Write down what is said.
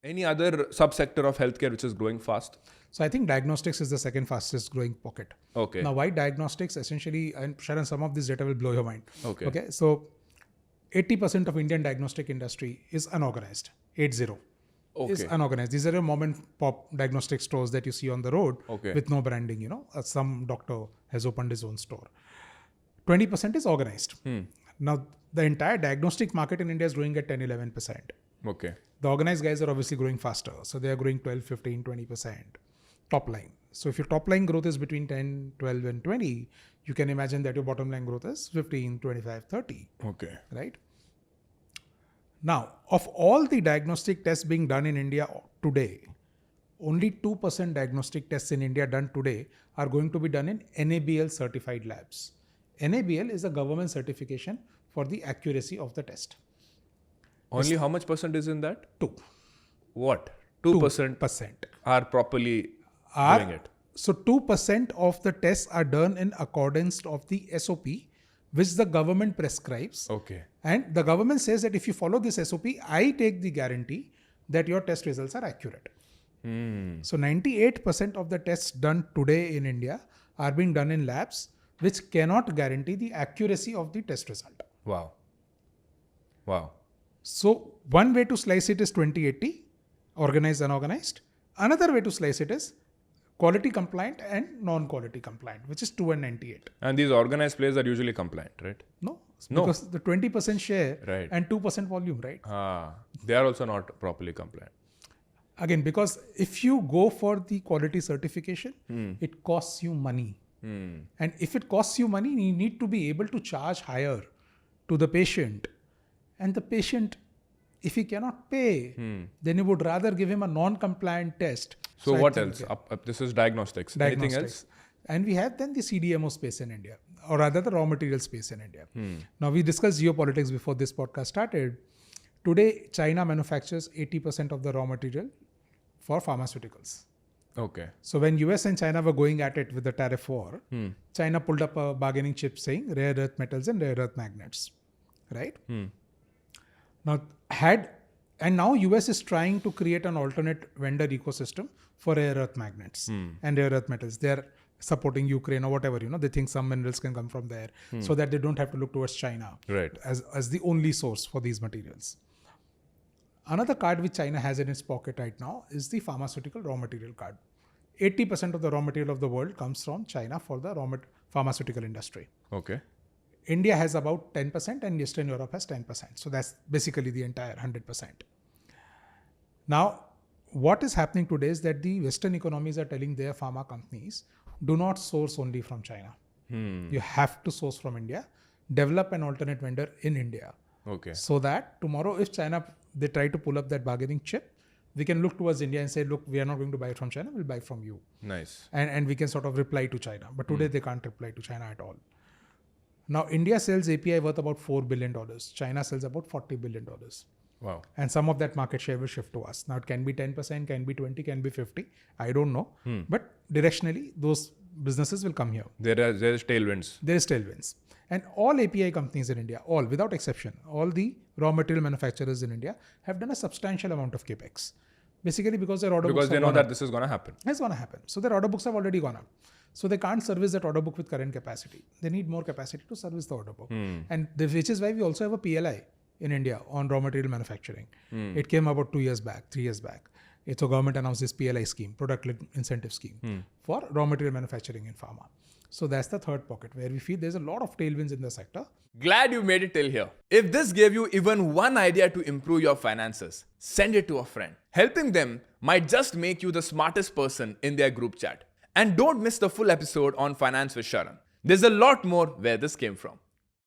Any other subsector of healthcare which is growing fast? So I think diagnostics is the second fastest growing pocket. Okay. Now, why diagnostics? Essentially, and Sharan, some of this data will blow your mind. Okay. So 80% of Indian diagnostic industry is unorganized. 80. Okay. Is unorganized. These are your mom and pop diagnostic stores that you see on the road with no branding. Some doctor has opened his own store. 20% is organized. Now, the entire diagnostic market in India is growing at 10-11%. Okay. The organized guys are obviously growing faster. So they are growing 12, 15, 20% top line. So if your top line growth is between 10, 12 and 20, you can imagine that your bottom line growth is 15, 25, 30. Okay. Right? Now, of all the diagnostic tests being done in India today, only 2% diagnostic tests in India done today are going to be done in NABL certified labs. NABL is a government certification for the accuracy of the test. Only how much percent is in that? 2. What? 2% are properly doing it. So 2% of the tests are done in accordance of the SOP, which the government prescribes. Okay. And the government says that if you follow this SOP, I take the guarantee that your test results are accurate. So 98% of the tests done today in India are being done in labs, which cannot guarantee the accuracy of the test result. Wow. So one way to slice it is 20-80, organized, unorganized. Another way to slice it is quality compliant and non-quality compliant, which is 2 and 98. And these organized players are usually compliant, right? No. Because the 20% share and 2% volume, right? They are also not properly compliant. Again, because if you go for the quality certification, it costs you money. And if it costs you money, you need to be able to charge higher to the patient. And the patient, if he cannot pay, then you would rather give him a non-compliant test. So what else? This is diagnostics. Anything else? And we have then the CDMO space in India, or rather the raw material space in India. Now, we discussed geopolitics before this podcast started. Today, China manufactures 80% of the raw material for pharmaceuticals. Okay. So when US and China were going at it with the tariff war, China pulled up a bargaining chip saying rare earth metals and rare earth magnets, right? Now US is trying to create an alternate vendor ecosystem for rare earth magnets and rare earth metals. They're supporting Ukraine or whatever, they think some minerals can come from there so that they don't have to look towards China as the only source for these materials. Another card which China has in its pocket right now is the pharmaceutical raw material card. 80% of the raw material of the world comes from China for the pharmaceutical industry. Okay. India has about 10% and Eastern Europe has 10%. So that's basically the entire 100%. Now, what is happening today is that the Western economies are telling their pharma companies, do not source only from China. You have to source from India, develop an alternate vendor in India. Okay. So that tomorrow, if China, they try to pull up that bargaining chip, we can look towards India and say, look, we are not going to buy it from China, we'll buy from you. Nice. And we can sort of reply to China. But today they can't reply to China at all. Now, India sells API worth about $4 billion. China sells about $40 billion. Wow. And some of that market share will shift to us. Now, it can be 10%, can be 20, can be 50. I don't know. But directionally, those businesses will come here. There is tailwinds. There is tailwinds. And all API companies in India, all without exception, all the raw material manufacturers in India have done a substantial amount of capex. Basically because their order books Because they know that this is going to happen. It's going to happen. So their order books have already gone up. So they can't service that order book with current capacity. They need more capacity to service the order book. And which is why we also have a PLI in India on raw material manufacturing. It came about 3 years back. So government announced this PLI scheme, product incentive scheme for raw material manufacturing in pharma. So that's the third pocket where we feel there's a lot of tailwinds in the sector. Glad you made it till here. If this gave you even one idea to improve your finances, send it to a friend. Helping them might just make you the smartest person in their group chat. And don't miss the full episode on Finance with Sharan. There's a lot more where this came from.